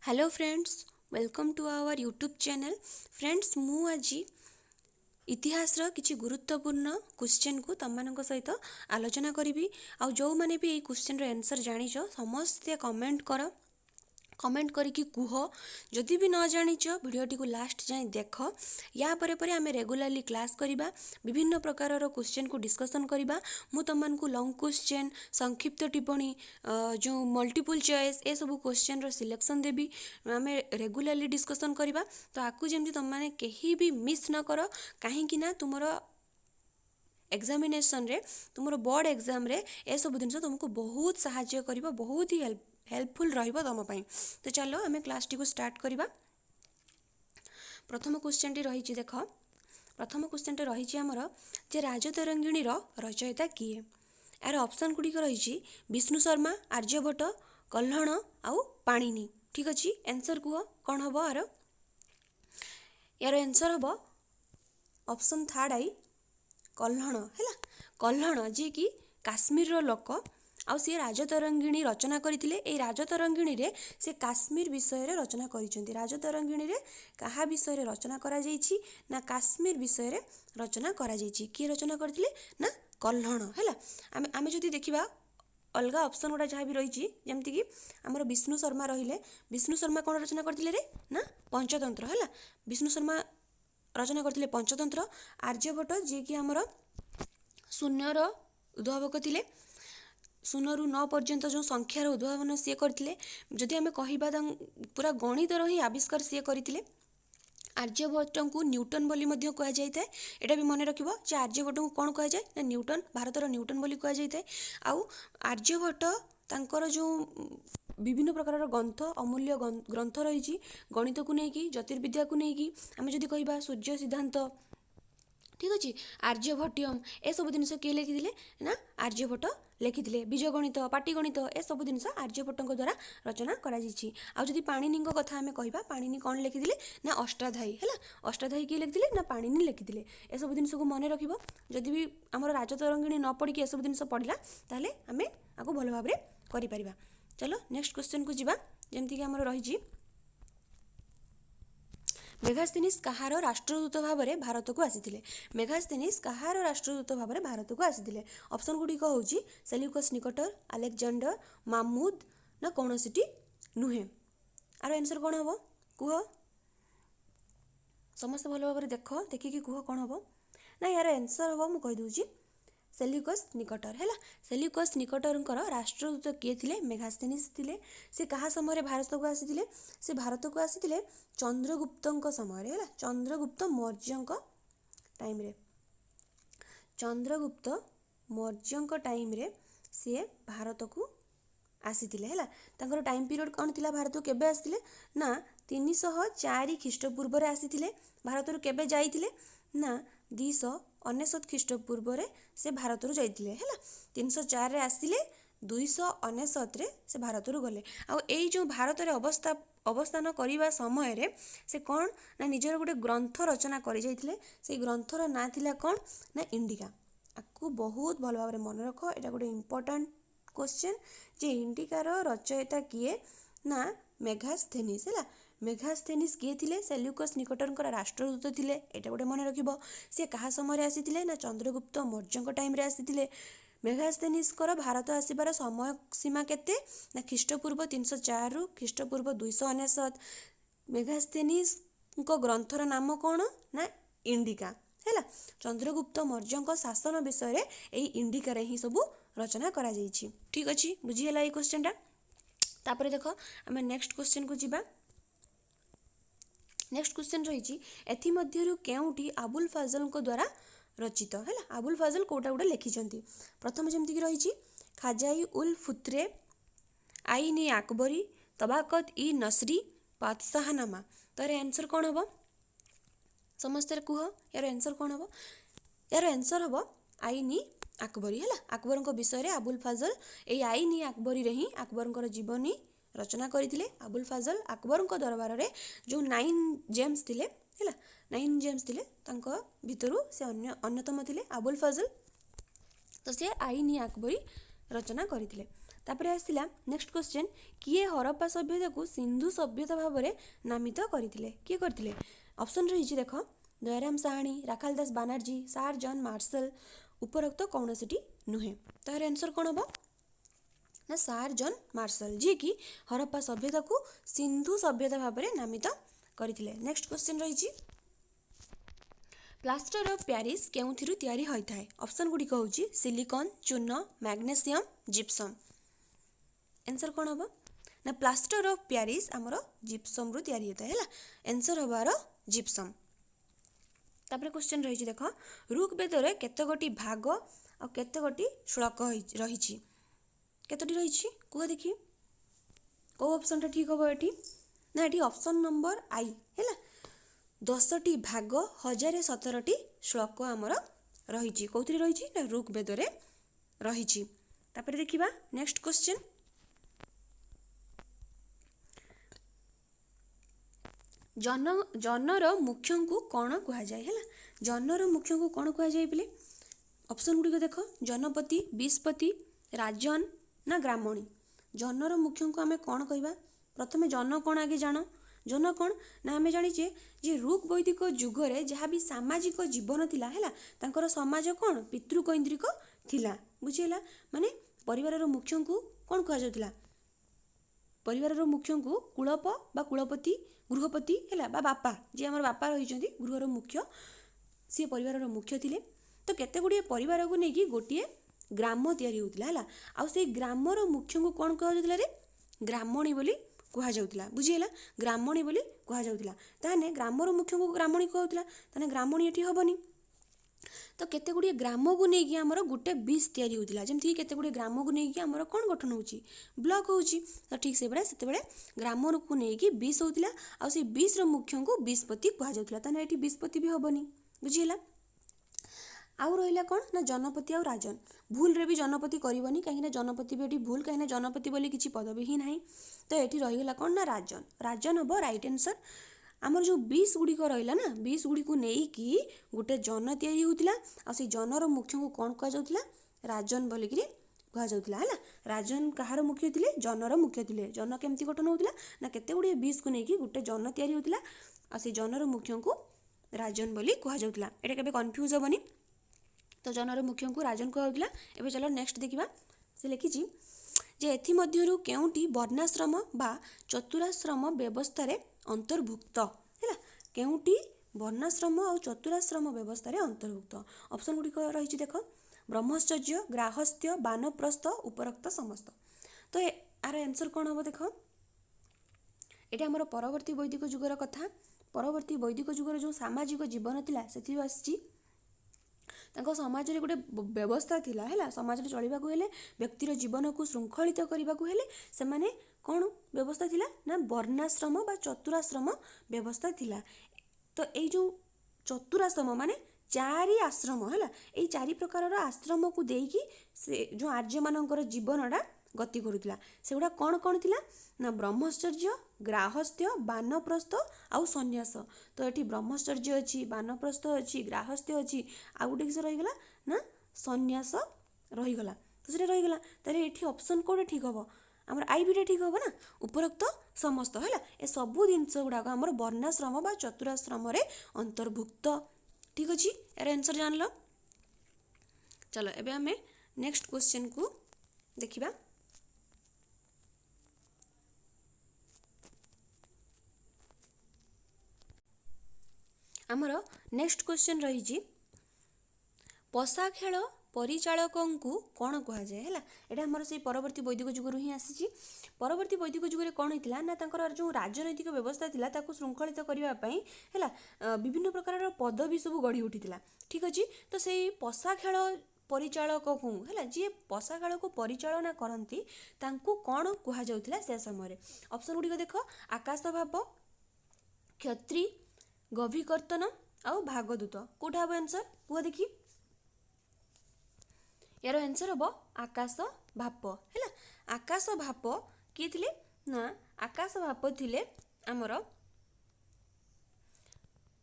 Hello friends, welcome to our YouTube channel. Friends, मु आज इतिहास किसी गुरुत्वपूर्ण क्वेश्चन को तुम मान सहित आलोचना करी। आ जो मैंने भी ये क्वेश्चन आंसर जानिछ समस्ते कमेंट करके कुह। जदि भी न जानिछ वीडियोटी को लास्ट जाए देख। या परे आमे रेगुलरली क्लास करिबा, विभिन्न प्रकार क्वेश्चन को डिस्कशन करिबा। मु तुमको लॉन्ग क्वेश्चन, संक्षिप्त टिप्पणी, जो मल्टीपल चॉइस ए सब क्वेश्चन रो सिलेक्शन देबी। आमे रेगुलरली डिस्कशन करिबा। तो आकु जेमती तुम माने केही भी मिस न करो, काहे कि ना तुमरो एग्जामिनेशन रे, तुमरो बोर्ड एग्जाम रे ए सब दिन तुमको बहुत सहायता करिबा, बहुत ही हेल्पफुल रहिबो तुम पई। तो चलो आमे क्लास टी को स्टार्ट करिबा। प्रथम क्वेश्चन टी रही देख। प्रथम क्वेश्चन टी रही आमर जे राजतरंगिणी रचयिता किए। यार ऑप्शन गुड़िक रही विष्णु शर्मा, आर्यभट्ट, कल्हण आउ पाणिनि। ठीक अच्छे, आंसर कुह कौन हम यार आंसर हम ऑप्शन थर्ड आई कल्हण है। कल्हण जी कि काश्मीर रो लोक आउ सी राजतरंगिणी रचना करथिले। ए राजतरंगिणी रे से काश्मीर विषय रे रचना करिसेंती। राजतरंगिणी रे कहा विषय रे रचना करा जाईछि ना काश्मीर विषय रे रचना करा जाईछि। की रचना करथिले ना कल्हण है। आमे आमे जदि देखिबा अलगा ऑप्शन गुड़ा जहाँ भी रही जमती कि आमर विष्णु शर्मा रहिले। विष्णु शर्मा कौन रचना करथिले रे ना पंचतंत्र है। विष्णु शर्मा रचना करथिले पंचतंत्र। आर्यभट्ट जी कि आमर शून्यर उद्भावक थिले। 0 ରୁ 9 पर्यंत जो संख्यार उद्भावन सी करथिले। जदि आमे कहिबा पूरा गणित ही आविष्कार सी करथिले। आर्यभट्ट को न्यूटन बोली मध्य कह जाए। एटा भी मन रखिबो जे आर्यभट्ट को कौन कह जाए ना न्यूटन, भारतर न्यूटन बोली कह जाए। आउ आर्यभट्ट तांकर जो विभिन्न प्रकार ग्रंथ, अमूल्य ग्रंथ रही गणित को लेकिन, ज्योतिर्विद्या को लेकिन, आम जदि कहिबा सूर्य सिद्धांत, ठीक अच्छे, आर्यभट्टियम ए सब जिन किए लिखिले ना आर्यभट्ट लिखिले। बीजगणित, पाटीगणित ए सब जिन आर्यभट्ट द्वारा रचना करा जाइछि। आउ जदि पाणिनि कथा आमे कहिबा, पाणिनि कौन लिखिले ना अष्टाध्यायी है। अष्टाध्यायी किए लिखिले ना पाणिनि लिखिले। ए सब जिन को मन रखिबो। जदि भी आमर राजतरंगिणी न पढ़ी ए सब जिन पढ़ला ताले आमे आको भल भाव में करि परिबा। चलो नेक्स्ट क्वेश्चन को जिबा। जेमति कि आमर रही मेगास्थनीज कहार राष्ट्रदूत भाव में भारत को आसीथिले। मेगास्थनीज कहार राष्ट्रदूत भाव में भारत को आसीथिले। ऑप्शन गुड़िक हूँ सेल्यूकस निकटर, अलेक्जेंडर, मामूद ना कौन सी नुहे। आर आंसर कौन हम कुह समस्त भल भाव देख देखिकी कुह कौन हम ना यार आंसर हम मुझे कहीदे सेल्यूकस निकटर है। सेल्यूकस निकटर राष्ट्रदूत किए थे मेगास्थनीज थे। से कहा समय भारत को आसी से भारत को आसी चंद्रगुप्त समय है। चंद्रगुप्त मौर्य टाइम रे, चंद्रगुप्त मौर्य टाइम रे सी भारत को आसी है। टाइम पीरियड कौन थी, भारत को केबे आसी ना 304 ख्रीष्टपूर्व आसी भारत को केबे जाइथिले ना 299 ख्रीष्टपूर्व से भारत जाइथिले है। 304 रे आसिले 299 रे से भारत गले। आ एई जो भारत रे अवस्थान करने समय रे से कौन ना निजर गोटे ग्रंथ रचना कर जाइथिले। से ग्रंथर ना थिला कौन ना इंडिका। आपको बहुत भल भाव मन रख, एटा गोटे इम्पोर्टेंट क्वेश्चन जे इंडिकार रचयिता किए ना मेगास्थनीज है। मेगास्थनीज किए थे सेल्यूकस निकटर राष्ट्रदूत थे। एटा गोटे मन रखिबो। से कहा समय आसी ना चंद्रगुप्त मौर्य टाइम रे आसी। मेगास्थनीज भारत आसबार समय सीमा केते ना ख्रीष्टपूर्व 304 रु ख्रीष्टपूर्व 299। मेगास्थनीज ग्रंथर नाम कौन ना इंडिका है। चंद्रगुप्त मौर्य शासन विषय यही इंडिकार ही सब रचना करा जाइछि। ठीक अच्छे, बुझीगला ये क्वेश्चन टा। तापर देख आम नेक्स्ट क्वेश्चन को जिबा। नेक्स्ट क्वेश्चन रही एथिमध्यरु केउटी अबुल फजल द्वारा रचित है। अबुल फजल कोटा गोटे लिखिं। प्रथम जमीक रही खाजाई उल फुत्रे, आईन ए अकबरी, तबाकत इ नसरी, बादशाहनामा। तो यार आंसर कौन हम समस्त कुह यार आंसर कौन हम। यार आंसर हम आईन ए अकबरी है। अकबर विषय अबुल फजल ये आईन ए अकबरी रे ही अकबर जीवनी रचना करथिले। अबुल फजल अकबर दरबार रे जो 9 जेम्स थिले है, 9 जेम्स थिले भितरु से अन्यतम थिले अबुल फजल। तो से आईन ए अकबरी रचना करथिले। तापर आसला नेक्स्ट क्वेश्चन किए हरप्पा सभ्यता को सिंधु सभ्यता भाव में नामित करथिले किए करथिले ऑप्शन रही देख दयाराम साहानी राखालदास बानार्जी सार जॉन मार्शल उपरोक्त कौनसी नुहे तो यार आंसर कौन हम ना सार जॉन मार्शल जी की हरप्पा सभ्यता को सिंधु सभ्यता भाव में नामित करथिले। नेक्स्ट क्वेश्चन रही प्लास्टर ऑफ पेरिस केउथिरु तयारी होइथाय ऑप्शन गुडी कहउची सिलिकॉन चूर्ण मैग्नेशियम जिप्सम आंसर कौन हम ना प्लास्टर ऑफ पेरिस आमर जिप्सम रु तयारी होता है आंसर हबार जिप्सम। तापर क्वेश्चन रही देख ऋग्वेदर केतगोटी भाग और केतगोटी श्लोक रही केतोटी रही कह देखी कौ ऑप्शन टा ठीक हम ये ना ये ऑप्शन नंबर आई है 10टी भाग 1017टी श्लोक आमर रही कौन रही ना ऋग्वेदर रही। तापर देखिबा नेक्स्ट क्वेश्चन जनर मुख्य को कौन कह जाए है जनर मुख्य को कौन कह जाए बोले ऑप्शन गुड़िक देख जनपति विस्पति राजन ना ग्रामणी जनर मुख्य को आम कौन कहवा प्रथम जन कौन आगे जान जन कौन ना आम जाचे जे ऋग वैदिक जुगरे जहाँ भी सामाजिक जीवन थिला है तांकर समाज कौन पितृकैंद्रिक थिला बुझीला माने परिवार मुख्य को कौन कह जाउतिला परिवार मुख्य को कुलप बा कुलपति गृहपति है बापा जी आम बापा रही गृहर मुख्य सी परिवार मुख्य थिले तो केते गुड़िए परिवार को लेकिन गोटे ग्राम तैयारी होता है आउ से ग्रामर मुख्य को कौन कह जाउतिला रे ग्रामणी बोली कह जाउतिला बुझीला ग्रामणी बोली कह जाउतिला ताने ग्रामर मुख्य को ग्रामणी कहउतिला ताने ग्रामणी एठी हबनी तो केते गुड़िए ग्राम को लेकिन आमर गोटे बीस तैयारी होता जमी केते गुड़िए ग्राम को लेकिन आमर कौन गठन होची ब्लॉक होची तो ठीक से बड़े ग्राम को लेकिन बीस होता आ से 20 मुख्य को विस्पति कह जाउतिला ताने एठी विस्पति भी हबनी बुझीला। आउ रहिला कौन ना जनपति आ राजन भूल रे भी जनपति करबनी कहीं जनपति भी एठी भूल कहीं जनपति बोली किसी पदवी ही नहीं तो एठी रहिला कौन ना राजन राजन हम राइट आंसर। आमर जो 20 गुड़िक रहा ना 20 गुड़ी को लेकिन गोटे जन तैयारी होता आ से जनर मुख्य को कौन कह जाउतिला राजन बोलिकी कह जाउतिला है राजन कहार मुख्य थिले जनर मुख्य थिले जन केमती गठन होता ना केते गुड़िए 20 को लेकिन गोटे जन तैयारी होता आ से जनर मुख्य को राजन बोली कह जाउतिला एटा केबे कन्फ्यूज हेबनी तो जनर मुख्य को राजन कह जाउतिला। एबे चलो नेक्स्ट देखिबा से लिखिछि जे एथि मध्यरु केउटी वर्णाश्रम बा चतुराश्रम व्यवस्था रे अंतर्भुक्त है केउटी वर्णाश्रम और चतुराश्रम व्यवस्था रे अंतर्भुक्त ऑप्शन गुड़िक रही देख ब्रह्मचर्य ग्राहस्थ्य बानप्रस्थ उपरोक्त समस्त तो यार आंसर कौन हम देख ये आमर परवर्ती वैदिक जुगर कथा परवर्ती वैदिक जुगर जो सामाजिक जीवन थिला सेथि आसी समाज रे गोटे व्यवस्था थिला है समाज रे चलिबा को हेले व्यक्तिर जीवन को श्रृंखलित करबा को हेले से माने कौन व्यवस्था थिला ना वर्णाश्रम बा चतुराश्रम व्यवस्था थिला तो ये जो चतुराश्रम माने चारि आश्रम है ये चारि प्रकार आश्रम को देकी से जो आर्य मानकर जीवनटा गति करुला से गुड़ा कौन कौन थिला ना ब्रह्मचर्य ग्राहस्थ्य बानप्रस्थ आउ सन्यास तो ये ब्रह्मचर्य अच्छी बानप्रस्थ अच्छी ग्राहस्थ्य अच्छी आउ गोटे किस रहीगला ना सन्यास रहीगला तो से रहीगला तारे ये ऑप्शन कौन ठीक हम आम आईबीटा ठीक हम ना उपरोक्त समस्त है ए सबू जिनस गुड़ाक आम वर्णाश्रम बा चतुराश्रम अंतर्भुक्त ठीक अच्छे यार आंसर जान लो। चलो एबे आम नेक्स्ट क्वेश्चन को देखिबा आमर नेक्स्ट क्वेश्चन रही पशा खेल परिचालक को कौन कह जाए है यहाँ आमर से परवर्ती वैदिक जुगर ही आसी परवर्ती वैदिक जुगर कौन होता ना तांकर जो राजनैतिक व्यवस्था थिला ताकू श्रृंखलित करने है विभिन्न प्रकार पदवी सब गढ़ी उठी ठीक अच्छे तो से पशा खेल परिचालक को है जी पशा खेल को परिचालना करती कौन कह जाउथिला से समय ऑप्शन गुड़िक देख आकाश भाव क्षत्री गभीकर्तन आउ भागदूत कौटा हम आंसर कह देखी यार आंसर हम आकाश भाप है आकाश भाप किए थिले ना आकाश भाप थिले आमर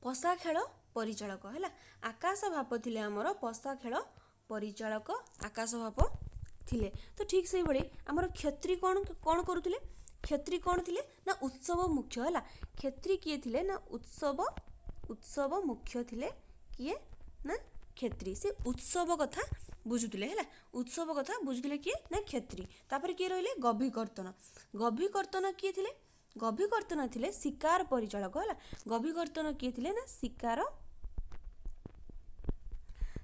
पशा खेल परिचालक है आकाश भाप थिले आमर पशा खेल परिचालक आकाश भाप थिले। तो ठीक से भाई आमर क्षत्रिय कौन कौन करुले क्षत्रिय कौन थिले ना उत्सव मुख्य है। क्षत्रिय किए थिले ना उत्सव मुख्य थिले किए ना क्षत्रिय से उत्सव कथा बुझुले है। उत्सव कथा बुझुले किए ना क्षत्रिय। तापर किए रहिले गभीकर्तन। गभीकर्तन किए थिले गभीकर्तन थिले शिकार परिचालक है। गभीकर्तन किए थिले ना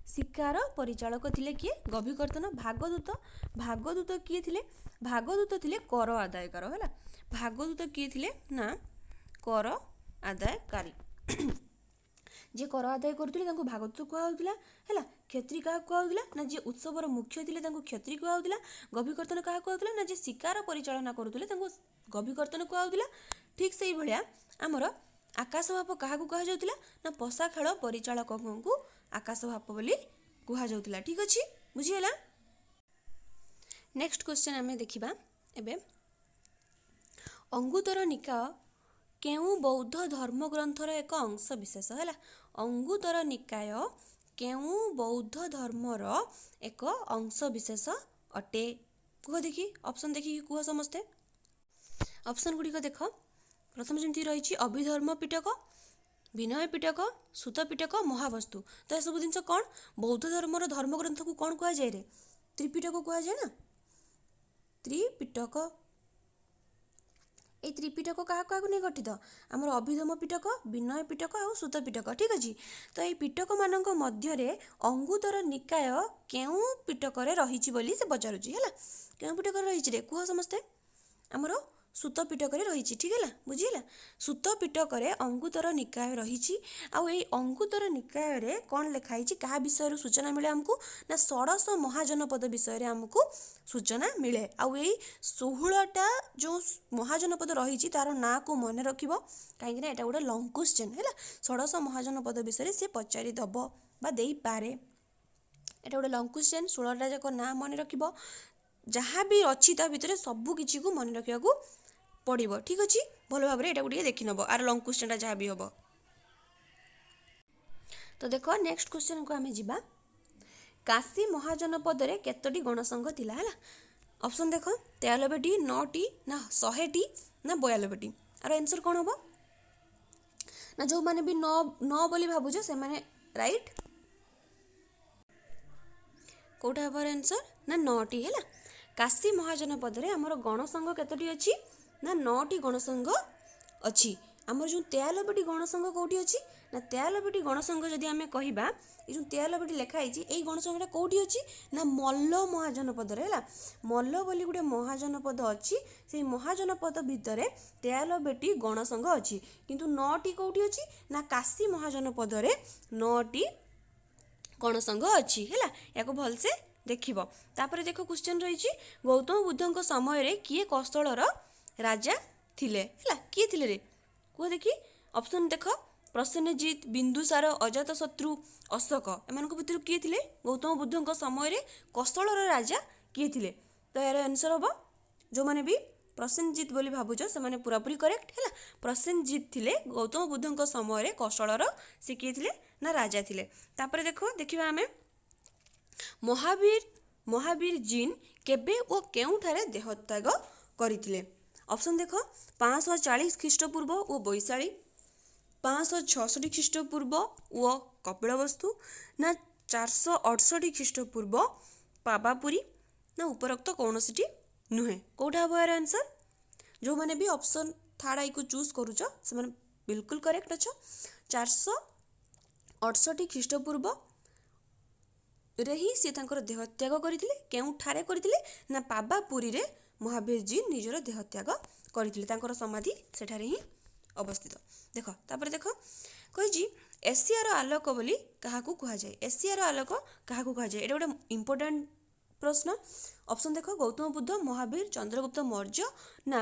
शिकार परिचालक थिले किए गभीकर्तन। भागदूत भागदूत किए थिले भागदूत थिले कर आदायकार है। भागदूत किए थिले ना कर आदायकारी जे कर आदाय करुले भागवत कहला है। क्षत्रिय क्या कहला ना जे उत्सवर मुख्य थे क्षत्रिय कहला। गभीकर्तन क्या कहला ना जे शिकार परिचालना करुले गभीकर्तन कहला। ठीक से भाया आमर आकाशभाप क्या कहुला ना पशा खेल परिचालक को आकाशभाप बोली कहुला। ठीक अच्छे बुझीगला। नेक्स्ट क्वेश्चन आम देखा एबे अंगुतर निकाय केउ बौद्ध धर्मग्रंथर एक अंश विशेष है। अंगुतर निकाय केउ बौद्ध धर्मर एक अंश विशेष अटे कह देखी ऑप्शन देखिए कह समस्ते ऑप्शन गुड़िक देख। प्रथम जमी रही अभिधर्म पिटक विनय पिटक सूत पिटक महावस्तु। तो यह सब जिन कौन बौद्ध धर्मर धर्मग्रंथ को कौन कह जाए त्रिपिटक कह जाए ना त्रिपिटक। ये त्रिपिटक क्या नहीं गठित आमर अभिधम पिटक विनय पिटक और सूत पिटक। ठीक अच्छे तो ये पिटक मान मध्य अंगुतर निकाय केउ पिटक रही से पचारुची है। केउ पिटक रही कह समस्ते आमर सूत पिटक रही। ठीक है बुझीगला। सूत पिटक अंगुतर निकाय रही। अंगुतर निकाय कौन लिखाई क्या विषय सूचना मिले आमको ना षोडश महाजनपद विषय आमको सूचना मिले। आई 16टा जो महाजनपद रही तार ना को मन रख कहीं यहाँ गोटे लंग क्वेश्चन है। षोडश महाजनपद विषय सी पचारि दब बा दे पारे। एटा गोटे लंग क्वेश्चन 16टा जाक ना मन रख जहाँ भी अच्छी ता भितर सबू किसी को मन रखा पड़ो। ठीक अच्छे भल भाव में यहाँ देखी नब आर लंग क्वेश्चन जहाँ भी हम। तो देख नेक्स्ट क्वेश्चन को आम जा काशी महाजनपद में केतोटी गणसंघ थिला है। ऑप्शन देख 93टी 9टी ना 100टी ना 92टी। आर आंसर कौन हम ना जो मैंने भी 9 बोली भावुच से मैंने राइट कौटा हम आंसर ना 9टी है। काशी महाजनपद में आमर गणसंघ केतोटी अच्छी ना 9टी गणसंघ अच्छी। आमर जो 93टी गणसंघ कौटी अच्छी ना 93टी गणसंघ जदि आम कहवा ये जो 93टी लिखाई ये गणसंघटा कौटी अच्छी ना मल्ल महाजनपद है। मल्ल बोली गोटे महाजनपद अच्छी से महाजनपद भितर 93टी गणसंघ अच्छी किंतु 9टी कौटी अच्छी ना काशी महाजनपद 9टी गणसंघ अच्छी है। या भलसे देखिब। तापर देख क्वेश्चन रही गौतम बुद्ध समय किए कौशलर राजा थिले है किए थिले रे कह देखी। ऑप्शन देख प्रसेनजीत बिंदुसार अजातशत्रु अशोक एम भर किए थिले गौतम बुद्ध समय कौशलर राजा किए थिले। तो यार आंसर हम जो मैंने भी प्रसेनजीत बोली भावुच से मैंने पूरापूरी करेक्ट है। प्रसेनजीत थिले गौतम बुद्ध समय कौशलर से किए थिले ना राजा थिले। तापर देखिबा आमे महावीर जीन केबे ओ केउठारे देहत्याग करथिले। ऑप्शन देख 540 ख्रीष्टपूर्व ओ बैशाली 566 ख्रीष्टपूर्व ओ कपिलवस्तु ना 468 ख्रीष्टपूर्व पावापुरी ना उपरोक्त कौन सी नुहे कौटा हम यार आंसर। जो मैंने भी ऑप्शन थर्ड आई को चूज करुच से मैंने बिल्कुल करेक्ट अच्छ। 468 ख्रीष्टपूर्व रे ही सी देहत्याग करथिले केउठारे करथिले ना पावापुरी रे महावीर जी निजर देहत्याग करथिले तांकर समाधि सेठारे ही अवस्थित। देख तापर देख कही एशियार आलोक बोली क्या कह जाए एशियार आलोक क्या कह जाए ये गोटे इंपोर्टेंट प्रश्न। ऑप्शन देख गौतम बुद्ध महावीर चंद्रगुप्त मौर्य ना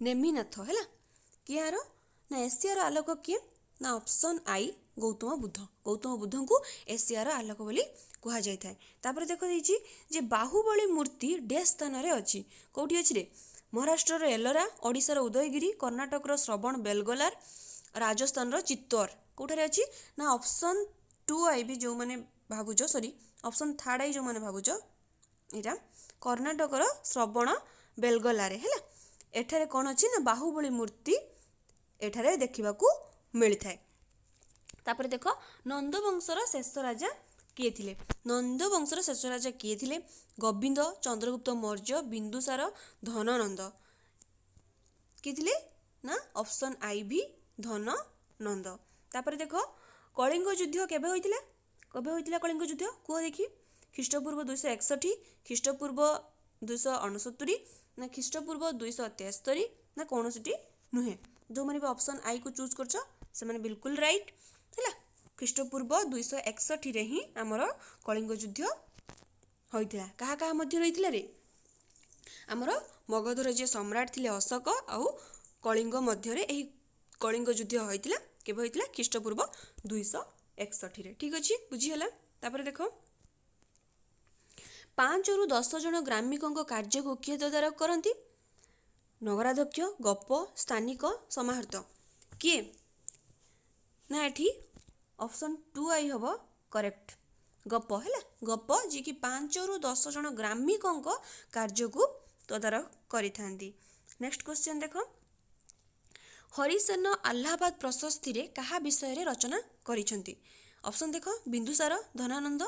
नेमिनाथ है किए यार ना एशियार आलोक किए ना ऑप्शन आई गौतम बुद्ध को एशियार आलोक बोली कह जाए। तापर देख देछि जे बाहुबली मूर्ति डे स्थान रे अच्छी कौटी अच्छी रे महाराष्ट्र एलोरा ओडिशार उदयगिरी कर्णाटक श्रवण बेलगोलार राजस्थान चित्तौर कौटारे अच्छी ना ऑप्शन 2 आई भी जो मैंने भावुच सॉरी ऑप्शन थर्ड आई जो मैंने भावुच एटा कर्णाटकर श्रवण बेलगोलारे है एठारे कौन अच्छी ना बाहुबली मूर्ति एठारे देखा मिलता है। तापर देख नंदवंशर शेष राजा किए थे नंदवंशर शेष राजा किए थे गोविंद चंद्रगुप्त मौर्य बिंदुसार धननंद किए थे ना ऑप्शन आई भी धननंद। तापर देख कलिंग युद्ध केबे होइतिला कलिंग युद्ध कह देखी ख्रीष्टपूर्व 261 ख्रीष्टपूर्व 269 ना ख्रीष्टपूर्व 273 ना कौन सी नुहे जो मैंने भी ऑप्शन आई को चूज कर से मैंने बिल्कुल राइट है ख्रीष्टपूर्व 261 रे ही आमर कलिंग युद्ध होइतिला कहा कहा मध्य रहितिला रे आमर मगधर जे सम्राट थिले अशोक आउ कलिंग मध्य रे एही कलिंग युद्ध होइतिला केबे होइतिला ख्रीष्टपूर्व 261 रे ठीक अछि बुझिहला। तापर देखो 5 रु 10 जन ग्रामिकों कार्य को किए तदारक करती नगराध्यक्ष गप स्थानिक समाहर्त किए ना एठी ऑप्शन 2 आई हम करेक्ट गप है गप जी कि 5 रु 10 जन ग्रामिकों कार्य को तदारक करिथांती। नेक्स्ट क्वेश्चन देखो हरिसेन आलाहाबाद प्रशस्ति रे कहा विषय रे रचना करिसंती ऑप्शन देखो बिंदुसार धनानंद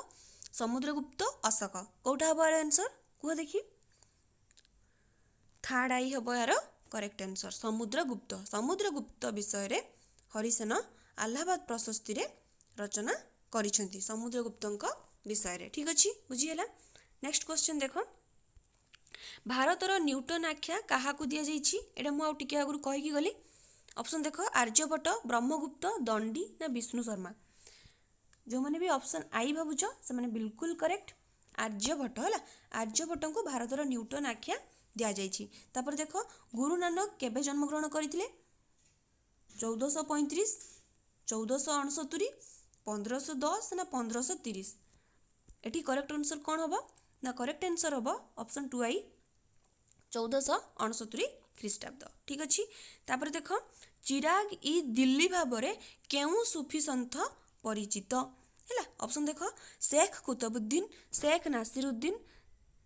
समुद्रगुप्त अशोक कौटा हम यार आंसर कह देखी थर्ड आई हम यार करेक्ट आंसर समुद्रगुप्त विषय रे हरिसेन आलाहाबाद प्रशस्ति रे रचना करिसंती समुद्रगुप्त विषय रे ठीक अछि बुझिहेला। नेक्स्ट क्वेश्चन देखो भारतर न्यूटन आख्या क्या दिया जाइछि एटा मु आउ टिके आगु कहि गली ऑप्शन देखो आर्यभट्ट ब्रह्मगुप्त दंडी ना विष्णु शर्मा जो मैंने भी ऑप्शन आई भावुच से मैंने बिल्कुल करेक्ट आर्यभट्ट है आर्यभट्ट को भारतर न्यूटन आख्या दि जाइछि। तापर देखो गुरु नानक केबे जन्मग्रहण करथिले 1435 1469 1510 ना 1530 एटी करेक्ट आंसर कौन हम ना करेक्ट आंसर हम ऑप्शन 2 आई 1469 ख्रीष्टाब्द ठीक अच्छी। तापर देख चिराग इ दिल्ली भाव में केउ सूफी सन्थ परिचित है ऑप्शन देख शेख कुतुबुद्दीन शेख नासिरुद्दीन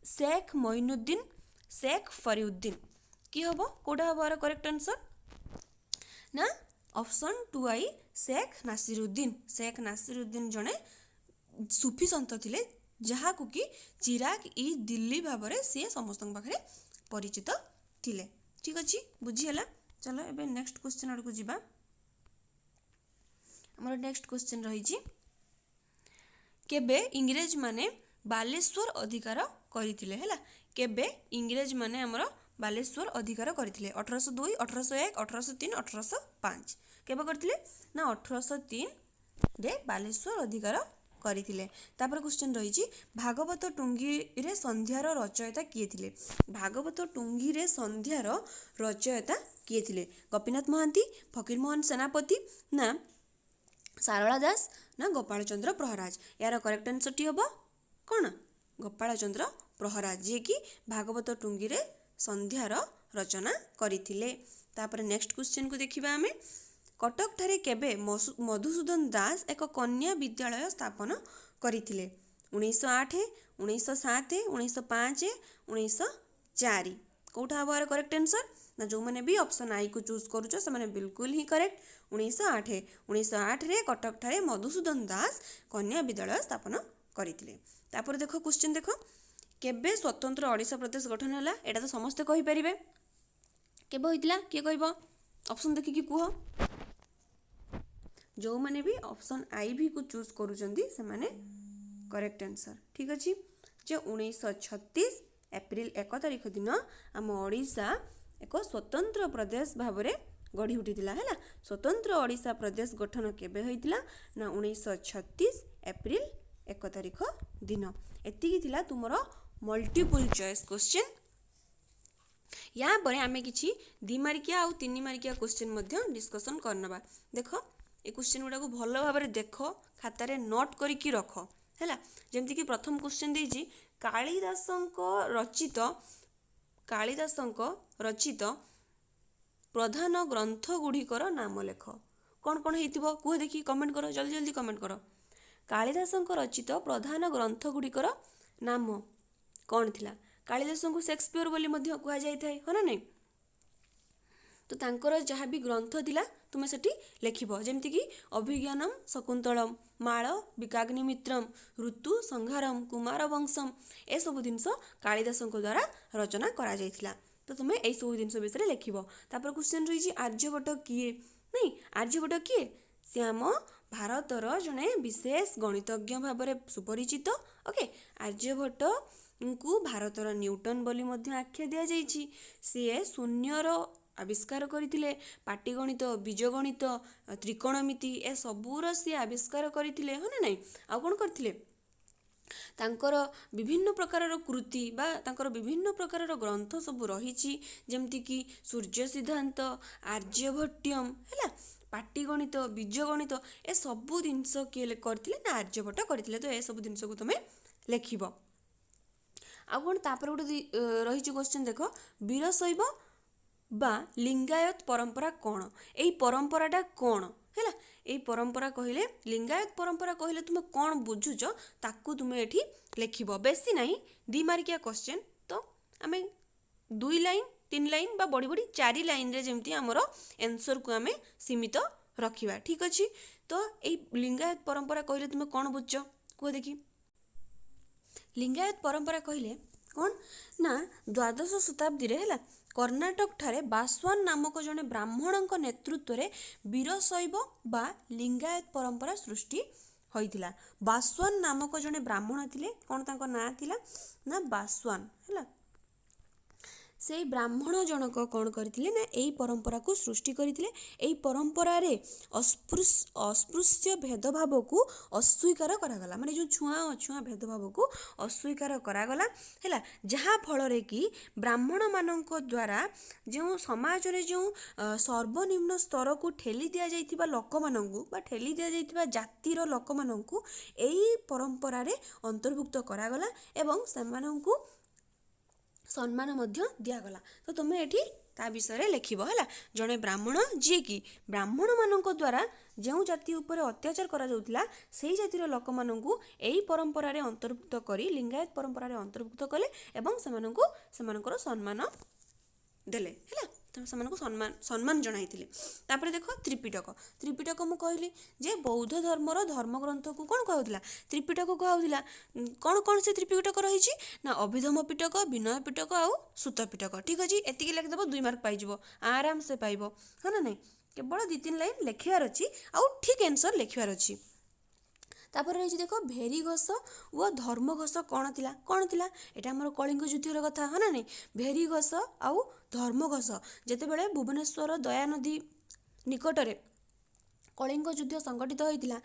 शेख मोइनुद्दीन शेख फरीउद्दीन कि हम कौटा हम करेक्ट आंसर ना ऑप्शन 2 आई शेख नासिरुद्दीन जड़े सूफी सन्थ थिले जहाँ को कि चिराग इ दिल्ली भाव में सी समस्त पाखे परिचित थिले ठीक अच्छी बुझीगला। चलो एबे नेक्स्ट क्वेश्चन आड़ को जीवा हमर नेक्स्ट क्वेश्चन रही केबे इंग्रेज माने बालेश्वर अधिकार करथिले हैला केबे इंग्रेज माने हमर बालेश्वर अधिकार करथिले 1802 1801 1803 1805 केबे करथिले ना 1803 रे बालेश्वर अधिकार करथिले। तापर क्वेश्चन रही भागवत टुंगी रे संध्यार रचयिता किए थिले भागवत टुंगी रे संध्यार रचयिता किए थिले गोपीनाथ महांती फकीरमोहन सेनापति ना सारला दास ना गोपाल चंद्र प्रहराज यार करेक्ट आंसर टी हम कौन गोपाल चंद्र प्रहराज जे कि भागवत टुंगी रे संध्यार रचना करथिले। तापर नेक्स्ट क्वेश्चन को देखिबा हमें कटक ठारे केबे मधुसूदन दास एक कन्या विद्यालय स्थापन करथिले 1908 1907 1905 1904 कौटा हम करेक्ट आंसर ना जो मैंने भी ऑप्शन आई को चूज करूछ से मैंने बिल्कुल ही करेक्ट 1908 रे कटक ठारे मधुसूदन दास कन्या विद्यालय स्थापन करथिले। तापर देखो क्वेश्चन देखो केबे स्वतंत्र ओडिशा प्रदेश गठन होला एटा तो समस्त कहि परिबे केबे होइतिला के कहबो ऑप्शन देखि कि कुह जो मैंने भी ऑप्शन आई भी को चूज करूचंदी से माने करेक्ट आंसर ठीक अच्छी जे 1936 एप्रिल 1 तारिख दिन आम ओडिशा एक स्वतंत्र प्रदेश भाव में गढ़ी उठीला है स्वतंत्र ओडिशा प्रदेश गठन केबे होइतिला ना 1936 एप्रिल 1 तारिख दिन एतिकी थिला तुमर मल्टीपल चॉइस क्वेश्चन यहाँ पर आम कि 2 मार्किया आउ 3 मार्किया क्वेश्चन डिस्कसन करनबा देखो ए क्वेश्चन गुड़ा को भल भाव में देख खातार नोट करके रख है जमती कि प्रथम क्वेश्चन देजी कालिदास रचित प्रधान ग्रंथ गुड़िकर नाम लेख कौन कौन हो कह देखी कमेंट कर जल्दी जल्दी कमेंट कर କାଳିଦାସଙ୍କ ରଚିତ ପ୍ରଧାନ ଗ୍ରନ୍ଥ ଗୁଡ଼ିକର ନାମ କ'ଣ ଥିଲା? କାଳିଦାସଙ୍କୁ ସେକ୍ସପିୟର ବୋଲି ମଧ୍ୟ କୁହାଯାଇଥାଏ, ହଁ ନା ନାହିଁ? ତ ତାଙ୍କର ଯାହା ବି ଗ୍ରନ୍ଥ ଥିଲା ତୁମେ ସେଠି ଲେଖିବ, ଯେମିତିକି ଅଭିଜ୍ଞାନମ୍ ଶକୁନ୍ତଳମ୍, ମାଳ ବିକାଗ୍ନିମିତ୍ରମ୍, ଋତୁ ସଂହାରମ୍, କୁମାର ବଂଶମ୍, ଏସବୁ ଜିନିଷ କାଳିଦାସଙ୍କ ଦ୍ୱାରା ରଚନା କରାଯାଇଥିଲା। ତ ତୁମେ ଏଇସବୁ ଜିନିଷ ବିଷୟରେ ଲେଖିବ। ତାପରେ କ୍ୱେଶ୍ଚନ୍ ରହିଛି ଆର୍ଯ୍ୟଭଟ୍ଟ କିଏ? ନାଇଁ, ଆର୍ଯ୍ୟଭଟ୍ଟ କିଏ? ସେ ଆମ ଭାରତର ଜଣେ ବିଶେଷ ଗଣିତଜ୍ଞ ଭାବରେ ସୁପରିଚିତ। ଓକେ, ଆର୍ଯ୍ୟଭଟ୍ଟଙ୍କୁ ଭାରତର ନ୍ୟୁଟନ ବୋଲି ମଧ୍ୟ ଆଖ୍ୟା ଦିଆଯାଇଛି। ସିଏ ଶୂନ୍ୟର ଆବିଷ୍କାର କରିଥିଲେ। ପାଟିଗଣିତ, ବୀଜଗଣିତ, ତ୍ରିକୋଣମିତି ଏସବୁର ସିଏ ଆବିଷ୍କାର କରିଥିଲେ, ହଁ ନା ନାହିଁ? ଆଉ କ'ଣ କରିଥିଲେ? ତାଙ୍କର ବିଭିନ୍ନ ପ୍ରକାରର କୃତି ବା ତାଙ୍କର ବିଭିନ୍ନ ପ୍ରକାରର ଗ୍ରନ୍ଥ ସବୁ ରହିଛି, ଯେମିତିକି ସୂର୍ଯ୍ୟ ସିଦ୍ଧାନ୍ତ, ଆର୍ଯ୍ୟଭଟ୍ଟ୍ୟମ୍, ହେଲା, ପାଟିଗଣିତ, ବୀଜଗଣିତ ଏସବୁ ଜିନିଷ କିଏ କରିଥିଲେ? ନା ଆର୍ଯ୍ୟଭଟ୍ଟ କରିଥିଲେ। ତ ଏସବୁ ଜିନିଷକୁ ତୁମେ ଲେଖିବ। ଆଉ କ'ଣ ତାପରେ ଗୋଟେ ରହିଛି କ୍ୱେଶ୍ଚନ୍, ଦେଖ, ବୀରଶୈବ ବା ଲିଙ୍ଗାୟତ ପରମ୍ପରା କ'ଣ? ଏଇ ପରମ୍ପରାଟା କ'ଣ? ହେଲା, ଏଇ ପରମ୍ପରା କହିଲେ, ଲିଙ୍ଗାୟତ ପରମ୍ପରା କହିଲେ ତୁମେ କ'ଣ ବୁଝୁଛ ତାକୁ ତୁମେ ଏଠି ଲେଖିବ। ବେଶୀ ନାହିଁ, 2 ମାର୍କିଆ କ୍ୱେଶ୍ଚନ୍। ତ ଆମେ 2 ଲାଇନ୍ 3 ଲାଇନ୍ ବା ବଢ଼ି ବଢ଼ି 4 ଲାଇନ୍ରେ ଯେମିତି ଆମର ଆନ୍ସର୍କୁ ଆମେ ସୀମିତ ରଖିବା, ଠିକ୍ ଅଛି? ତ ଏଇ ଲିଙ୍ଗାୟତ ପରମ୍ପରା କହିଲେ ତୁମେ କ'ଣ ବୁଝୁଛ କୁହ ଦେଖି? ଲିଙ୍ଗାୟତ ପରମ୍ପରା କହିଲେ କ'ଣ ନା ଦ୍ୱାଦଶ ଶତାବ୍ଦୀରେ, ହେଲା, କର୍ଣ୍ଣାଟକ ଠାରେ ବାସୱାନ ନାମକ ଜଣେ ବ୍ରାହ୍ମଣଙ୍କ ନେତୃତ୍ୱରେ ବୀରଶୈବ ବା ଲିଙ୍ଗାୟତ ପରମ୍ପରା ସୃଷ୍ଟି ହୋଇଥିଲା। ବାସୱାନ ନାମକ ଜଣେ ବ୍ରାହ୍ମଣ ଥିଲେ। କ'ଣ ତାଙ୍କ ନାଁ ଥିଲା? ନା ବାସୱାନ, ହେଲା। ସେଇ ବ୍ରାହ୍ମଣ ଜଣକ କ'ଣ କରିଥିଲେ? ନା ଏଇ ପରମ୍ପରାକୁ ସୃଷ୍ଟି କରିଥିଲେ। ଏଇ ପରମ୍ପରାରେ ଅସ୍ପୃଶ୍ୟ ଭେଦଭାବକୁ ଅସ୍ୱୀକାର କରାଗଲା, ମାନେ ଯେଉଁ ଛୁଆଁ ଅଛୁଆଁ ଭେଦଭାବକୁ ଅସ୍ୱୀକାର କରାଗଲା, ହେଲା, ଯାହାଫଳରେ କି ବ୍ରାହ୍ମଣମାନଙ୍କ ଦ୍ୱାରା ଯେଉଁ ସମାଜରେ ଯେଉଁ ସର୍ବନିମ୍ନ ସ୍ତରକୁ ଠେଲି ଦିଆଯାଇଥିବା ଲୋକମାନଙ୍କୁ ବା ଠେଲି ଦିଆଯାଇଥିବା ଜାତିର ଲୋକମାନଙ୍କୁ ଏଇ ପରମ୍ପରାରେ ଅନ୍ତର୍ଭୁକ୍ତ କରାଗଲା ଏବଂ ସେମାନଙ୍କୁ ସମ୍ମାନ ମଧ୍ୟ ଦିଆଗଲା। ତ ତୁମେ ଏଠି ତା ବିଷୟରେ ଲେଖିବ, ହେଲା। ଜଣେ ବ୍ରାହ୍ମଣ ଯିଏକି ବ୍ରାହ୍ମଣମାନଙ୍କ ଦ୍ୱାରା ଯେଉଁ ଜାତି ଉପରେ ଅତ୍ୟାଚାର କରାଯାଉଥିଲା ସେହି ଜାତିର ଲୋକମାନଙ୍କୁ ଏହି ପରମ୍ପରାରେ ଅନ୍ତର୍ଭୁକ୍ତ କରି ଲିଙ୍ଗାୟତ ପରମ୍ପରାରେ ଅନ୍ତର୍ଭୁକ୍ତ କଲେ ଏବଂ ସେମାନଙ୍କୁ ସେମାନଙ୍କର ସମ୍ମାନ ଦେଲେ, ହେଲା, ସେମାନଙ୍କୁ ସମ୍ମାନ ଜଣାଇଥିଲେ। ତାପରେ ଦେଖ ତ୍ରିପିଟକ। ତ୍ରିପିଟକ ମୁଁ କହିଲି ଯେ ବୌଦ୍ଧ ଧର୍ମର ଧର୍ମଗ୍ରନ୍ଥକୁ କ'ଣ କୁହାଯାଉଥିଲା? ତ୍ରିପିଟକ କୁହାଯାଉଥିଲା। କ'ଣ କ'ଣ ସେ ତ୍ରିପିଟକ ରହିଛି? ନା ଅଭିଧମ ପିଟକ, ବିନୟ ପିଟକ ଆଉ ସୂତ ପିଟକ। ଠିକ୍ ଅଛି, ଏତିକି ଲେଖିଦେବ, 2 ମାର୍କ ପାଇଯିବ, ଆରାମସେ ପାଇବ, ହଁ ନା ନାହିଁ? କେବଳ 2-3 ଲାଇନ୍ ଲେଖିବାର ଅଛି ଆଉ ଠିକ୍ ଆନ୍ସର୍ ଲେଖିବାର ଅଛି। ତାପରେ ରହିଛି ଦେଖ ଭେରିଘୋଷ ଓ ଧର୍ମଘୋଷ କ'ଣ ଥିଲା? କ'ଣ ଥିଲା? ଏଇଟା ଆମର କଳିଙ୍ଗ ଯୁଦ୍ଧର କଥା, ହଁ ନା ନାହିଁ? ଭେରିଘୋଷ ଆଉ ଧର୍ମଘୋଷ ଯେତେବେଳେ ଭୁବନେଶ୍ୱର ଦୟାନଦୀ ନିକଟରେ କଳିଙ୍ଗ ଯୁଦ୍ଧ ସଂଗଠିତ ହୋଇଥିଲା,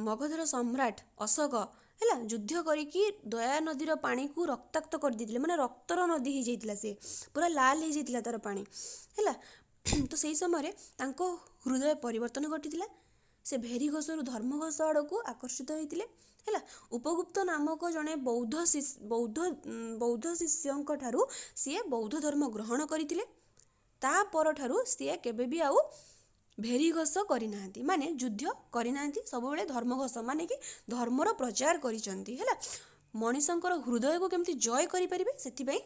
ମଗଧର ସମ୍ରାଟ ଅଶୋକ, ହେଲା, ଯୁଦ୍ଧ କରିକି ଦୟାନଦୀର ପାଣିକୁ ରକ୍ତାକ୍ତ କରିଦେଇଥିଲେ, ମାନେ ରକ୍ତର ନଦୀ ହେଇଯାଇଥିଲା, ସେ ପୁରା ଲାଲ ହେଇଯାଇଥିଲା ତାର ପାଣି, ହେଲା। ତ ସେହି ସମୟରେ ତାଙ୍କ ହୃଦୟ ପରିବର୍ତ୍ତନ ଘଟିଥିଲା। ସେ ଭେରିଘୋଷରୁ ଧର୍ମଘୋଷ ଆଡ଼କୁ ଆକର୍ଷିତ ହୋଇଥିଲେ, ହେଲା। ଉପଗୁପ୍ତ ନାମକ ଜଣେ ବୌଦ୍ଧ ଶିଷ୍ୟଙ୍କ ଠାରୁ ସିଏ ବୌଦ୍ଧ ଧର୍ମ ଗ୍ରହଣ କରିଥିଲେ। ତା ପରଠାରୁ ସିଏ କେବେ ବି ଆଉ ଭେରିଘୋଷ କରିନାହାନ୍ତି, ମାନେ ଯୁଦ୍ଧ କରିନାହାନ୍ତି, ସବୁବେଳେ ଧର୍ମଘୋଷ ମାନେ କି ଧର୍ମର ପ୍ରଚାର କରିଛନ୍ତି, ହେଲା। ମଣିଷଙ୍କର ହୃଦୟକୁ କେମିତି ଜୟ କରିପାରିବେ ସେଥିପାଇଁ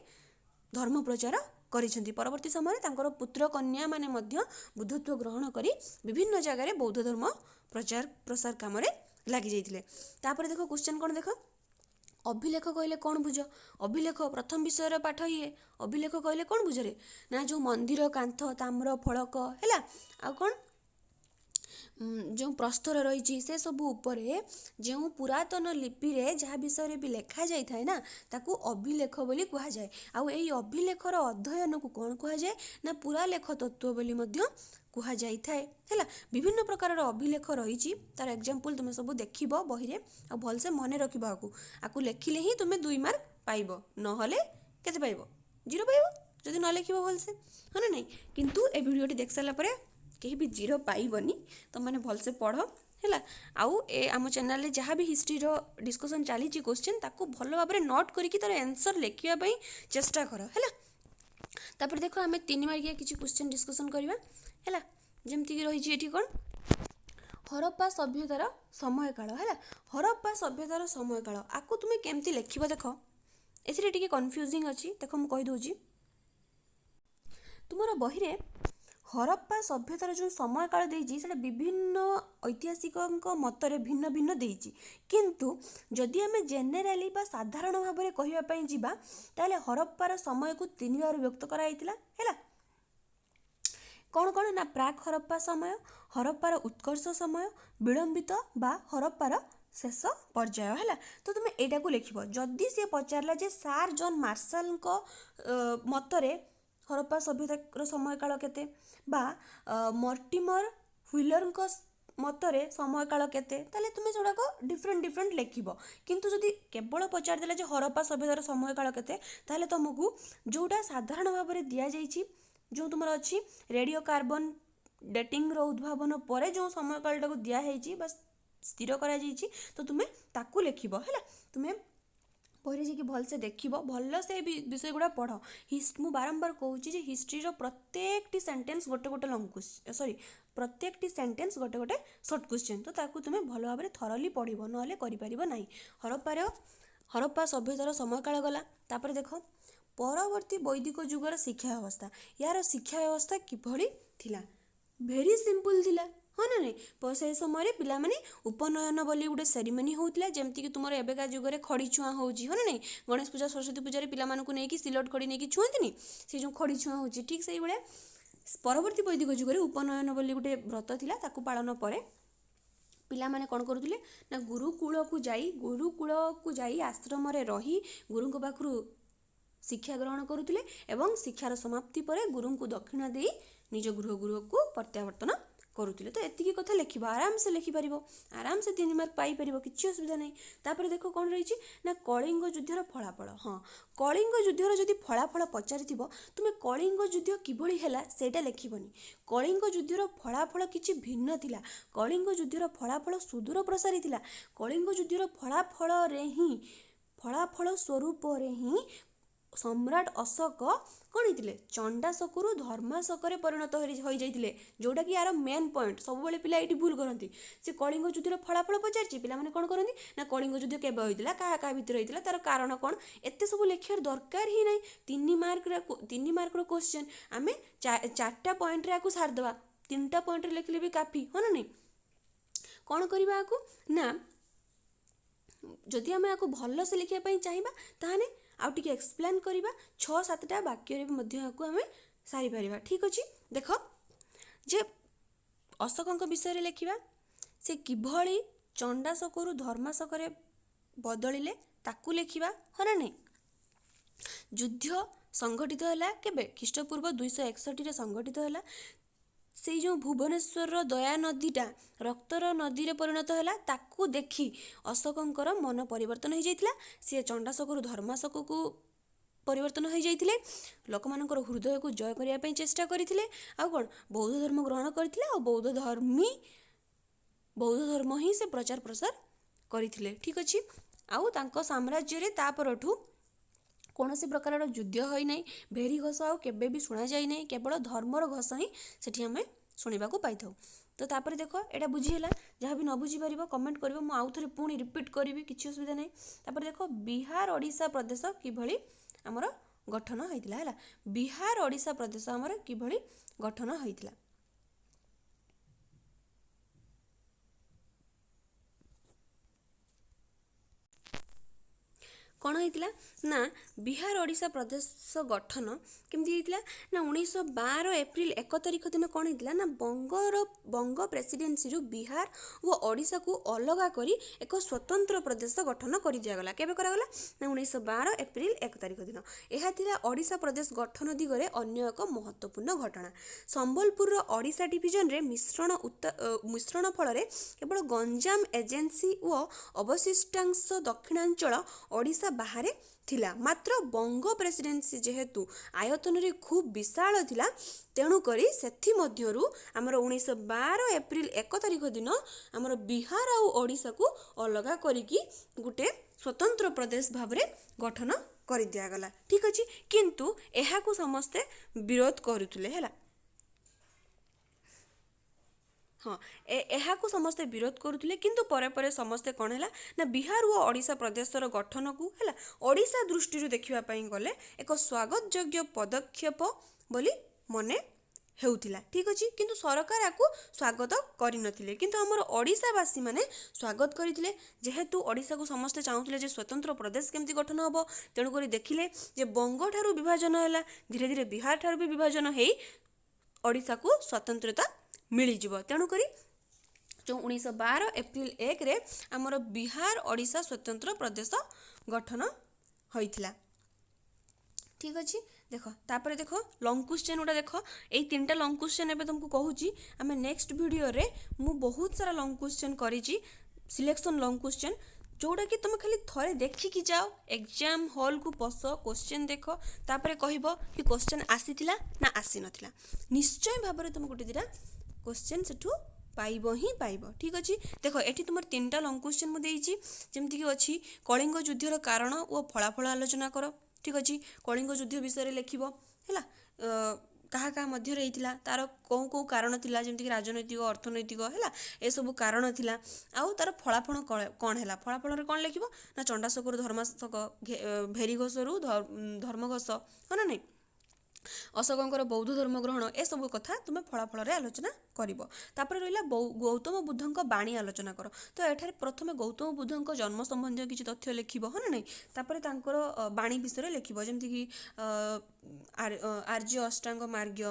ଧର୍ମ ପ୍ରଚାର କରିଛନ୍ତି। ପରବର୍ତ୍ତୀ ସମୟରେ ତାଙ୍କର ପୁତ୍ର କନ୍ୟା ମାନେ ମଧ୍ୟ ବୁଦ୍ଧତ୍ୱ ଗ୍ରହଣ କରି ବିଭିନ୍ନ ଜାଗାରେ ବୌଦ୍ଧ ଧର୍ମ ପ୍ରଚାର ପ୍ରସାର କାମରେ ଲାଗି ଯାଇଥିଲେ। ତାପରେ ଦେଖ କ୍ୱେଶ୍ଚନ୍ କ'ଣ ଦେଖ, ଅଭିଲେଖ କହିଲେ କ'ଣ ବୁଝ? ଅଭିଲେଖ ପ୍ରଥମ ବିଷୟର ପାଠ ଇଏ। ଅଭିଲେଖ କହିଲେ କ'ଣ ବୁଝରେ? ନା ଯେଉଁ ମନ୍ଦିର କାନ୍ଥ, ତାମ୍ର ଫଳକ, ହେଲା, ଆଉ କ'ଣ ଯେଉଁ ପ୍ରସ୍ତର ରହିଛି ସେସବୁ ଉପରେ ଯେଉଁ ପୁରାତନ ଲିପିରେ ଯାହା ବିଷୟରେ ବି ଲେଖାଯାଇଥାଏ ନା ତାକୁ ଅଭିଲେଖ ବୋଲି କୁହାଯାଏ। ଆଉ ଏହି ଅଭିଲେଖର ଅଧ୍ୟୟନକୁ କ'ଣ କୁହାଯାଏ? ନା ପୁରାଲେଖ ତତ୍ତ୍ୱ ବୋଲି ମଧ୍ୟ କୁହାଯାଇଥାଏ, ହେଲା। ବିଭିନ୍ନ ପ୍ରକାରର ଅଭିଲେଖ ରହିଛି, ତାର ଏକ୍ଜାମ୍ପଲ୍ ତୁମେ ସବୁ ଦେଖିବ ବହିରେ ଆଉ ଭଲସେ ମନେ ରଖିବ। ଆକୁ ଲେଖିଲେ ହିଁ ତୁମେ 2 ମାର୍କ ପାଇବ, ନହେଲେ କେତେ ପାଇବ? 0 ପାଇବ ଯଦି ନ ଲେଖିବ ଭଲସେ, ହଁ ନା ନାହିଁ? କିନ୍ତୁ ଏ ଭିଡ଼ିଓଟି ଦେଖି ସାରିଲା ପରେ କେହି ବି 0 ପାଇବନି, ତୁମମାନେ ଭଲସେ ପଢ଼, ହେଲା। ଆଉ ଆମ ଚ୍ୟାନେଲରେ ଯାହା ବି ହିଷ୍ଟ୍ରିର ଡିସ୍କସନ୍ ଚାଲିଛି କ୍ୱେଶ୍ଚନ୍ ତାକୁ ଭଲ ଭାବରେ ନୋଟ୍ କରିକି ତାର ଆନ୍ସର୍ ଲେଖିବା ପାଇଁ ଚେଷ୍ଟା କର, ହେଲା। ତାପରେ ଦେଖ ଆମେ 3 ମାର୍କିଆ କିଛି କ୍ୱେଶ୍ଚନ୍ ଡିସ୍କସନ୍ କରିବା, ହେଲା। ଯେମିତିକି ରହିଛି ଏଠି କ'ଣ हरप्पा सभ्यतार समयकाल है। हरप्पा सभ्यतार समयकाल आपको तुम केमती लिख देख एथिरे टिके कन्फ्यूजिंग अच्छी देख मुझे कहीदे तुमर बही रे हरप्पा सभ्यतार जो समयकाल देती से विभिन्न ऐतिहासिक मतरे भिन्न भिन्न देती किंतु जदि आम जेनेराली बा साधारण भाव में कहवाई जावा ताले हरप्पार समय को 3 बार व्यक्त कराइतिला है। कौन कौन ना प्राक हरप्पा समय, हरप्पार उत्कर्ष समय, विलंबित बा हरप्पार शेष पर्याय है। तो तुम एटा को लिख जदि सी पचारा जे सार जॉन मार्शल मतरे हरप्पा सभ्यतार समयकाल केते बा मर्टिमर व्हीलर मतरे समयकाल केते ताले तुम सेगुड़ाक डिफरेंट डिफरेंट लिख किंतु जदि केवल पचार देला जे हरप्पा सभ्यतार समयकाल केते ताले तुमको जोटा साधारण भाव में दि जाइछि जो तुम अच्छी रेडियो कार्बन डेटिंग उद्भावन पर जो समयकाल टाक दिखाई स्थिर करा तो तुम्हें ताकू लिख है। तुम्हें बहरे जी भलसे देख भल से विषय गुड़ा पढ़ मु बारंबार कहूँ हिस्ट्री प्रत्येक सेंटेंस गोटे गोटे लंग क्वेश्चन सॉरी प्रत्येक सेंटेंस गोटे गोटे शॉर्ट क्वेश्चन तो ताकू तुम्हें भल भाव में थरली पढ़ ना कर ना। हरप्पा सभ्यतार समयकाल गला तापर देख परवर्ती वैदिक जुगर शिक्षा व्यवस्था यार शिक्षा व्यवस्था किभली थिला भेरी सिंपल थिला हाँ ना नहीं से समय पिला माने उपनयन बोली गोटे सेरिमनी होता जमती कि तुम एବେका जुगरे खड़ी छुआ होची हाँ ना नहीं गणेश पूजा सरस्वती पूजा पिला मानकु नहीं कि सिलट खड़ी नहीं कि छुआंती से जो खड़ी छुआ होची ठीक से भाया परवर्ती वैदिक जुगरे उपनयन बोली गोटे व्रत थिला ताकु पालन परे पिला माने कौन करुले ना गुरुकूल को जाई आश्रम रे रही गुरु को पाखरु शिक्षा ग्रहण करुले एवं शिक्षार समाप्ति पर गुरु को दक्षिणा दे निज गृह को प्रत्यावर्तन करुले। तो एतिकी कथा लिख आराम से लिखिपर आराम से 3 मार्क पाइपर किसी असुविधा नहीं। तापर देख कौन रही ना कलिंग युद्धर फलाफल हाँ कलिंग युद्धर जदि फलाफल पचारि तुम्हें कलिंग युद्ध किभली हैला सेटा लिखबनी कलिंग युद्धर फलाफल किछि भिन्न थिला कलिंग युद्धर फलाफल सुदूर प्रसारी थिला कलिंग युद्धर फलाफल स्वरूप ही सम्राट अशोक कौन होते चंडाशकु धर्माशक परिणत हो जाते जोटा कि यार मेन पॉइंट सब पिला ये भूल करती से कलिंग युद्धर फलाफल पचार पिला कौन करती ना कलिंग युद्ध केवे होता क्या भितर होता तार कारण कौन एत सब लिखार दरकार ही ना 3 मार्क क्वेश्चन आम 4टा पॉइंट रे सारदे 3टा पॉइंट लिखले भी काफी हाँ ना नहीं कौन करवा ना जदि आम आपको भल से लिखापी चाहिए ताहले आउ टिके एक्सप्लेन करवा 6-7टा वाक्य आम सारी पारिबा ठीक अच्छे। देख जे अशोक विषय लिखा से किभली चंडाशकु धर्माशक बदलिले ताकू लिखा हाँ ना नहीं युद्ध संगठित है केबे ख्रीष्टपूर्व 261 संगठित है से जो भुवनेश्वर दया नदीटा रक्तर नदी रे परिणत है ताकू देखी अशोकंकर मन परिवर्तन हो जाइतिला से चंडाशकु धर्माशक को परिवर्तन हो जाइतिले लोक मानकर हृदय को जय करिया पई चेष्टा करथिले आ कोन बौद्ध धर्म ग्रहण करथिले और बौद्ध धर्म ही से प्रचार प्रसार करथिले ठीक अछि। आउ तांको साम्राज्य रे तापरठू कौन से प्रकार युद्ध होई नहीं भेरी घोष आउ केबे भी सुना जाए नहीं केवल धर्मर घोष ही सेठी हमें सुनिबा को पाई थाउ। तो तापर देख एटा बुझीला जहाँ भी न बुझी पार कमेंट कर मु आउ थे पुणी रिपीट करी किसी असुविधा नहीं। तापर देख बिहार ओडिशा प्रदेश किभली आमर गठन होइतिला हैला बिहार ओडिशा प्रदेश आमर किभली गठन होइतिला कौन होइतिला ना बिहार ओडिशा प्रदेश गठन केमती होइतिला ना 1912 एप्रिल 1 तारिख दिन कौन होइतिला ना बंग प्रेसिडेंसी रु बिहार और ओडिशा को अलग करी एक स्वतंत्र प्रदेश गठन कर दिगला केबे करागला ना 1912 एप्रिल 1 तारिख दिन यह थिला ओडिशा प्रदेश गठन दिगरे अन्य एक महत्वपूर्ण घटना। संबलपुर ओडिशा डिविजन रे मिश्रण फल केवल गंजाम एजेंसी और अवशिष्टांश दक्षिणांचल ओडिशा बाहर थिला मात्र बंग प्रेसिडेंसी जेहेतु आयतन रे खूब विशाल थिला तेणु करी सेथि मध्यरु हमर 1912 एप्रिल 1 तारिख दिन हमर बिहार और ओडिशा को अलगा करिकी गुटे स्वतंत्र प्रदेश भावरे गठन कर दिया गला ठीक अछि किंतु एहा को समस्ते विरोध करुतले हैला हाँ एहाकु समस्ते विरोध करुले किंतु परे परे समस्ते कौन है ना बिहार और ओडिशा प्रदेशर गठन को है ओडिशा दृष्टि देखा गले एक स्वागत योग्य पदक्षेप बोली मने हेउथिला ठीक अच्छे किंतु सरकार आपको स्वागत करनथिले किंतु हमर ओडिशावासी माने स्वागत करथिले जेहेतु ओडिशा को समस्ते चाहूले स्वतंत्र प्रदेश केमती गठन हम तेणुक देखिले जे बंग ठारू विभाजन है धीरे धीरे बिहार ठारू भी विभाजन हो ओडिशा को स्वतंत्रता मिलଯିव तेणुक जो 1912 एप्रिल 1 रे आमर बिहार ओडिशा स्वतंत्र प्रदेश गठन होइथिला ठीक अच्छे देख तापर देख लंग क्वेश्चन गुड़ा देख यही 3टा लंग क्वेश्चन एबे तुमको कहूची आमे नेक्स्ट वीडियो रे मु बहुत सारा लंग क्वेश्चन करिची सिलेक्शन लंग क्वेश्चन जोड़ा कि तुम खाली थरे देखिकी जाओ एग्जाम हॉल को पस क्वेश्चन देख तापर कहब कि क्वेश्चन आसीथिला ना आसी नथिला निश्चय भाव में तुम गोटे दिटा क्वेश्चन सेठू पाइब ही पाइब ठीक अच्छे देख ये तुम 3टा लंग क्वेश्चन मुझे जमीक अच्छी कलिंग युद्धर कारण और फलाफल आलोचना कर ठीक अच्छे कलिंग युद्ध विषय लिखब है क्या क्या मध्य रही तार कौ कौ कारण थिला जमीक राजनैतिक अर्थनैतिक है ए सब कारण थिला आउ तार फलाफल कौन है फलाफल कौन लिखब ना चंडाशोक धर्माशोक भेरीघोषरू धर्मघोष है ना नहीं अशोकर बौद्ध धर्म ग्रहण ए सब कथा तुम फलाफल आलोचना कर रहा गौतम बुद्ध बाणी आलोचना कर तो ये प्रथम गौतम बुद्ध जन्म संबंधी किसी तथ्य लिखब है ना नहीं तापर बाणी विषय लिखब जमीक आर्य अष्टांग मार्ग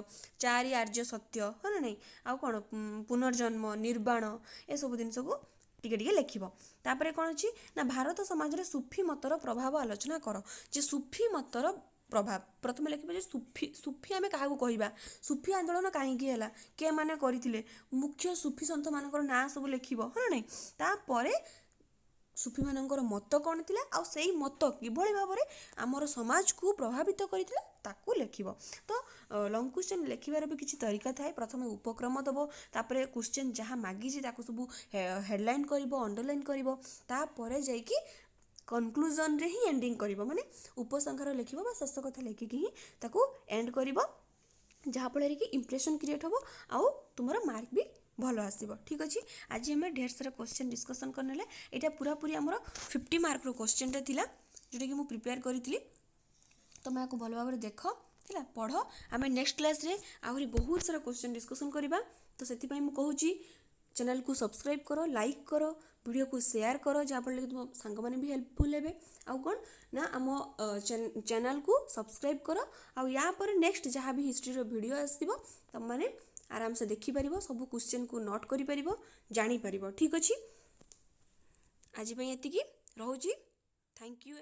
4 आर्य सत्य है ना नहीं आउ कौन पुनर्जन्म निर्वाण ए सब जिनस को टिके टिके लिखब तापर कौन अच्छी ना भारत समाज में सूफी मतर प्रभाव आलोचना कर जे सूफी मतर प्रभाव प्रथम लिखे सूफी आम क्या कहवा सूफी आंदोलन कहीं किए मैंने करते मुख्य सूफी सन्थ मान ना सब लिखब है ना तापर सूफी मानकर मत कौन थी आ मत किभली भाव में आमर समाज को प्रभावित करते लिखब तो लंग क्वेश्चन लिखार भी किसी तरीका थाए प्रथम उपक्रम दब तापर क्वेश्चन जहाँ मागिଛି सब हेडलाइन कर अंडरलाइन कर जाकि कनक्लूजन रे ही एंडिंग करिवो माने उपसंहार लिखिबो बा शेष कथा लिखिकी ही ताको एंड करिवो जहाँफल कि इंप्रेशन क्रिएट हम आउ तुम मार्क भी भल आसब ठीक अच्छे आज आम ढेर सारा क्वेश्चन डिस्कसन करने यहाँ पूरा पूरी आमर 50 मार्क रो क्वेश्चन टा थिला जोटा कि मुझे प्रिपेयर करी तुम यहाँ भल भाव देख है पढ़ आम नेक्स्ट क्लास रे आहरी बहुत सारा क्वेश्चन डिस्कसन करवा तो से कहूँ चैनल को सब्सक्राइब करो लाइक करो वीडियो को शेयर करो जहाँफल कि तुम सांग मैंने भी हेल्पफुल हे आउ कौन ना आम चैनल को सब्सक्राइब करो आउ या पर नेक्स्ट जहाँ भी हिस्ट्री रो वीडियो आसो तुम मैंने आराम से देखिपर सब क्वेश्चन को नोट कर जापर ठीक अच्छे आज ये रोची थैंक यू।